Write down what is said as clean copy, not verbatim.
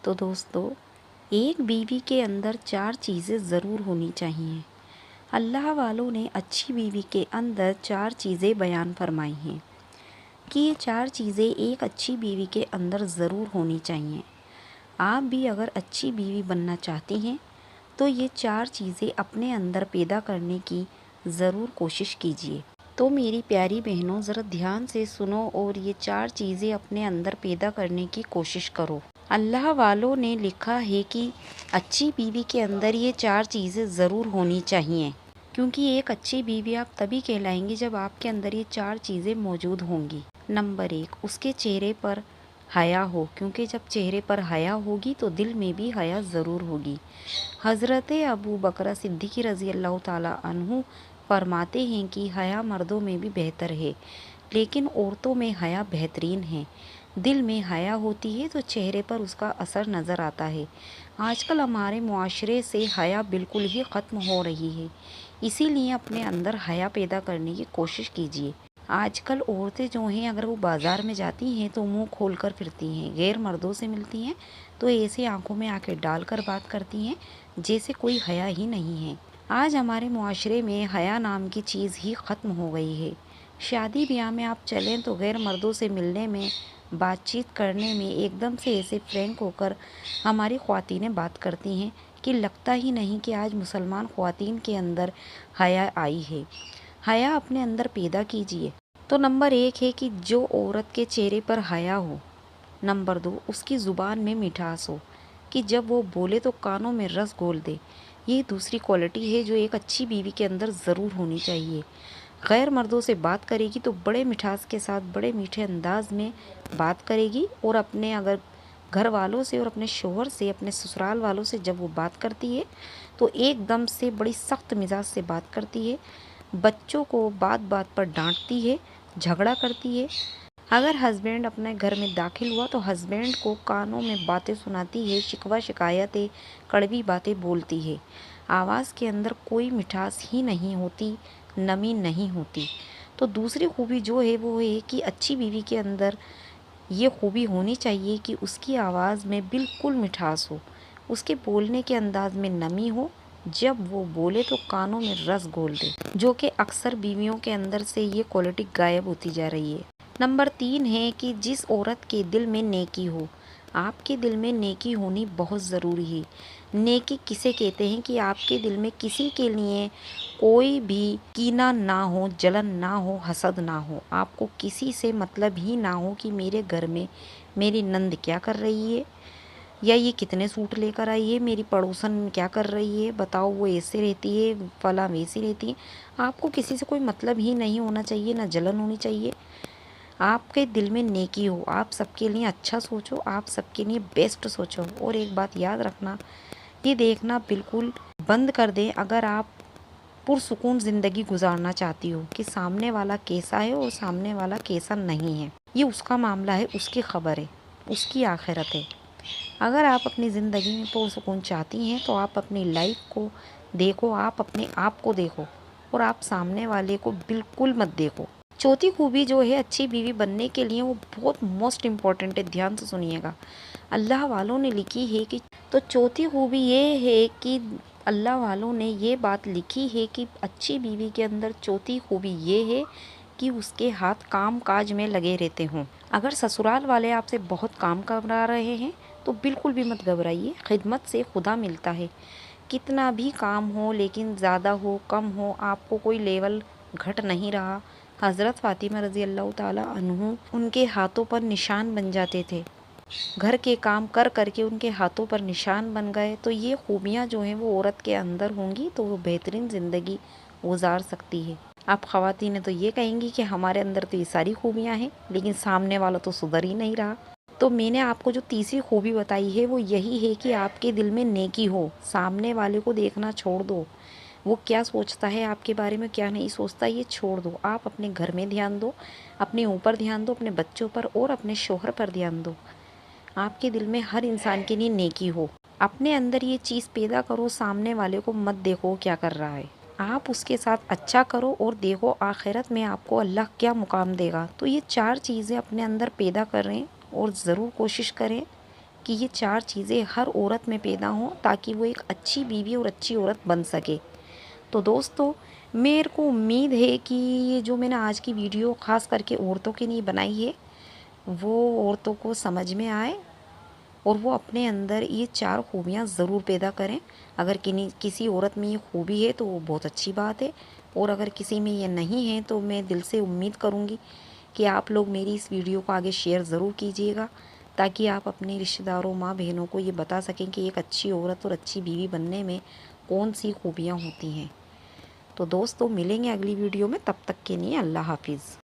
تو دوستو، ایک بیوی کے اندر 4 چیزیں ضرور ہونی چاہیے۔ اللہ والوں نے اچھی بیوی کے اندر 4 چیزیں بیان فرمائی ہیں کہ یہ 4 چیزیں ایک اچھی بیوی کے اندر ضرور ہونی چاہیے۔ آپ بھی اگر اچھی بیوی بننا چاہتی ہیں تو یہ 4 چیزیں اپنے اندر پیدا کرنے کی ضرور کوشش کیجیے۔ تو میری پیاری بہنوں، ذرا دھیان سے سنو اور یہ 4 چیزیں اپنے اندر پیدا کرنے کی کوشش کرو۔ اللہ والوں نے لکھا ہے کہ اچھی بیوی کے اندر یہ 4 چیزیں ضرور ہونی چاہیے، کیونکہ ایک اچھی بیوی آپ تبھی کہلائیں گی جب آپ کے اندر یہ 4 چیزیں موجود ہوں گی۔ نمبر 1، اس کے چہرے پر حیا ہو، کیونکہ جب چہرے پر حیا ہوگی تو دل میں بھی حیا ضرور ہوگی۔ حضرت ابو بکر صدیق رضی اللہ تعالیٰ عنہ فرماتے ہیں کہ حیا مردوں میں بھی بہتر ہے، لیکن عورتوں میں حیا بہترین ہے۔ دل میں حیا ہوتی ہے تو چہرے پر اس کا اثر نظر آتا ہے۔ آج کل ہمارے معاشرے سے حیا بالکل ہی ختم ہو رہی ہے، اسی لیے اپنے اندر حیا پیدا کرنے کی کوشش کیجیے۔ آج کل عورتیں جو ہیں اگر وہ بازار میں جاتی ہیں تو منہ کھول کر پھرتی ہیں، غیر مردوں سے ملتی ہیں تو ایسے آنکھوں میں آنکھیں ڈال کر بات کرتی ہیں جیسے کوئی حیا ہی نہیں ہے۔ آج ہمارے معاشرے میں حیا نام کی چیز ہی ختم ہو گئی ہے۔ شادی بیاہ میں آپ چلیں تو غیر مردوں سے ملنے میں، بات چیت کرنے میں ایک دم سے ایسے فرینک ہو کر ہماری خواتینیں بات کرتی ہیں کہ لگتا ہی نہیں کہ آج مسلمان خواتین کے اندر حیا آئی ہے۔ حیا اپنے اندر پیدا کیجیے۔ تو نمبر 1 ہے کہ جو عورت کے چہرے پر حیا ہو۔ نمبر 2، اس کی زبان میں مٹھاس ہو کہ جب وہ بولے تو کانوں میں رس گھول دے۔ یہ دوسری کوالٹی ہے جو ایک اچھی بیوی کے اندر ضرور ہونی چاہیے۔ غیر مردوں سے بات کرے گی تو بڑے مٹھاس کے ساتھ، بڑے میٹھے انداز میں بات کرے گی، اور اپنے اگر گھر والوں سے اور اپنے شوہر سے، اپنے سسرال والوں سے جب وہ بات کرتی ہے تو ایک دم سے بڑی سخت مزاج سے بات کرتی ہے، بچوں کو بات بات پر ڈانٹتی ہے، جھگڑا کرتی ہے۔ اگر ہسبینڈ اپنے گھر میں داخل ہوا تو ہسبینڈ کو کانوں میں باتیں سناتی ہے، شکوہ شکایتیں، کڑوی باتیں بولتی ہے۔ آواز کے اندر کوئی مٹھاس ہی نہیں ہوتی، نمی نہیں ہوتی۔ تو دوسری خوبی جو ہے وہ ہے کہ اچھی بیوی کے اندر یہ خوبی ہونی چاہیے کہ اس کی آواز میں بالکل مٹھاس ہو، اس کے بولنے کے انداز میں نمی ہو، جب وہ بولے تو کانوں میں رس گھول دے، جو کہ اکثر بیویوں کے اندر سے یہ کوالٹی غائب ہوتی جا رہی ہے۔ نمبر 3 ہے کہ جس عورت کے دل میں نیکی ہو۔ آپ کے دل میں نیکی ہونی بہت ضروری ہے۔ نیکی کسے کہتے ہیں کہ آپ کے دل میں کسی کے لیے کوئی بھی کینہ نہ ہو، جلن نہ ہو، حسد نہ ہو، آپ کو کسی سے مطلب ہی نہ ہو کہ میرے گھر میں میری نند کیا کر رہی ہے، یا یہ کتنے سوٹ لے کر آئی ہے، میری پڑوسن کیا کر رہی ہے، بتاؤ وہ ایسے رہتی ہے، فلاں ویسی رہتی ہے۔ آپ کو کسی سے کوئی مطلب ہی نہیں ہونا چاہیے، نہ جلن ہونی چاہیے۔ آپ کے دل میں نیکی ہو، آپ سب کے لیے اچھا سوچو، آپ سب کے لیے بیسٹ سوچو۔ اور ایک بات یاد رکھنا، یہ دیکھنا بالکل بند کر دیں اگر آپ پرسکون زندگی گزارنا چاہتی ہو کہ سامنے والا کیسا ہے اور سامنے والا کیسا نہیں ہے، یہ اس کا معاملہ ہے، اس کی خبر ہے، اس کی آخرت ہے۔ اگر آپ اپنی زندگی میں پرسکون چاہتی ہیں تو آپ اپنی لائف کو دیکھو، آپ اپنے آپ کو دیکھو، اور آپ سامنے والے کو بالکل مت دیکھو۔ چوتھی خوبی جو ہے اچھی بیوی بننے کے لیے وہ بہت موسٹ امپورٹنٹ ہے، دھیان سے سنیے گا۔ اللہ والوں نے لکھی ہے کہ تو چوتھی خوبی یہ ہے کہ اللہ والوں نے یہ بات لکھی ہے کہ اچھی بیوی کے اندر چوتھی خوبی یہ ہے کہ اس کے ہاتھ کام کاج میں لگے رہتے ہوں۔ اگر سسرال والے آپ سے بہت کام کرا رہے ہیں تو بالکل بھی مت گھبرائیے، خدمت سے خدا ملتا ہے۔ کتنا بھی کام ہو، لیکن زیادہ ہو کم ہو، آپ کو کوئی لیول گھٹ نہیں رہا۔ حضرت فاطمہ رضی اللہ تعالیٰ عنہ، ان کے ہاتھوں پر نشان بن جاتے تھے، گھر کے کام کر کر کے ان کے ہاتھوں پر نشان بن گئے۔ تو یہ خوبیاں جو ہیں وہ عورت کے اندر ہوں گی تو وہ بہترین زندگی گزار سکتی ہے۔ آپ خواتین تو یہ کہیں گی کہ ہمارے اندر تو یہ ساری خوبیاں ہیں لیکن سامنے والا تو سدھر ہی نہیں رہا۔ تو میں نے آپ کو جو تیسری خوبی بتائی ہے وہ یہی ہے کہ آپ کے دل میں نیکی ہو، سامنے والے کو دیکھنا چھوڑ دو، وہ کیا سوچتا ہے آپ کے بارے میں، کیا نہیں سوچتا، یہ چھوڑ دو۔ آپ اپنے گھر میں دھیان دو، اپنے اوپر دھیان دو، اپنے بچوں پر اور اپنے شوہر پر دھیان دو۔ آپ کے دل میں ہر انسان کے لیے نیکی ہو، اپنے اندر یہ چیز پیدا کرو، سامنے والے کو مت دیکھو کیا کر رہا ہے، آپ اس کے ساتھ اچھا کرو اور دیکھو آخرت میں آپ کو اللہ کیا مقام دے گا۔ تو یہ 4 چیزیں اپنے اندر پیدا کریں اور ضرور کوشش کریں کہ یہ 4 چیزیں ہر عورت میں پیدا ہوں تاکہ وہ ایک اچھی بیوی اور اچھی عورت بن سکے۔ تو دوستو، میرے کو امید ہے کہ یہ جو میں نے آج کی ویڈیو خاص کر کے عورتوں کے لیے بنائی ہے وہ عورتوں کو سمجھ میں آئے اور وہ اپنے اندر یہ 4 خوبیاں ضرور پیدا کریں۔ اگر کسی عورت میں یہ خوبی ہے تو وہ بہت اچھی بات ہے، اور اگر کسی میں یہ نہیں ہے تو میں دل سے امید کروں گی کہ آپ لوگ میری اس ویڈیو کو آگے شیئر ضرور کیجیے گا، تاکہ آپ اپنے رشتہ داروں، ماں بہنوں کو یہ بتا سکیں کہ ایک اچھی عورت اور اچھی بیوی بننے میں کون سی خوبیاں ہوتی ہیں۔ تو دوستو، ملیں گے اگلی ویڈیو میں، تب تک کے لیے اللہ حافظ۔